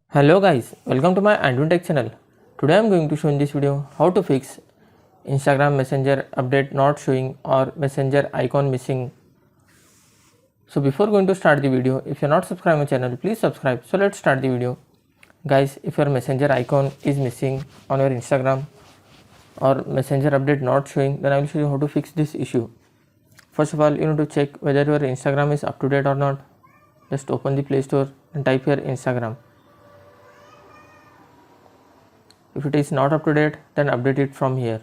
Hello guys, welcome to my Andrew Tech channel. Today I am going to show in this video how to fix Instagram Messenger update not showing or Messenger icon missing. So before going to start the video, if you are not subscribed my channel, please subscribe. So let's start the video. Guys, if your Messenger icon is missing on your Instagram or Messenger update not showing, then I will show you how to fix this issue. First of all, you need to check whether your Instagram is up to date or not. Just open the Play Store and type here Instagram. If it is not up to date, then update it from here.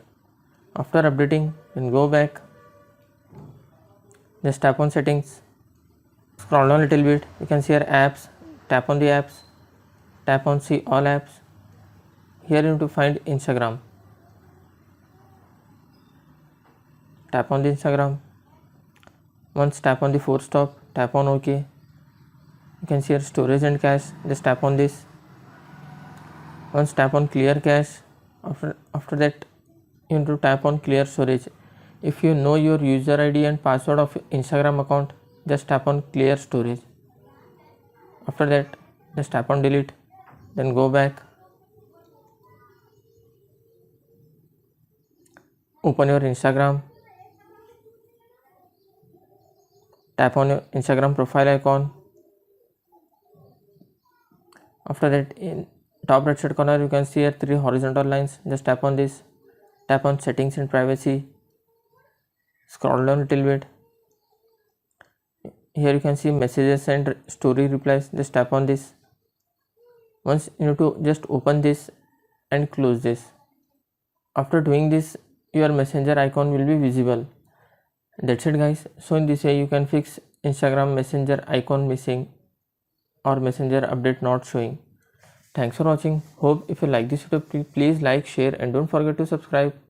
After updating, then go back, just tap on settings, scroll down a little bit, you can see here apps, tap on the apps, tap on see all apps. Here you need to find Instagram, tap on the Instagram. Once tap on the force stop, tap on OK. You can see here storage and cache, just tap on this. Once tap on clear cache, after that you need to tap on clear storage. If you know your user ID and password of Instagram account, just tap on clear storage. After that, just tap on delete, then go back, open your Instagram, tap on your Instagram profile icon. After that, in top right side corner you can see here 3 horizontal lines, just tap on this, tap on settings and privacy, scroll down a little bit. Here you can see messages and story replies, just tap on this. Once you need to just open this and close this. After doing this, your messenger icon will be visible. That's it guys. So in this way you can fix Instagram messenger icon missing or messenger update not showing. Thanks for watching. Hope if you like this video, please like, share and don't forget to subscribe.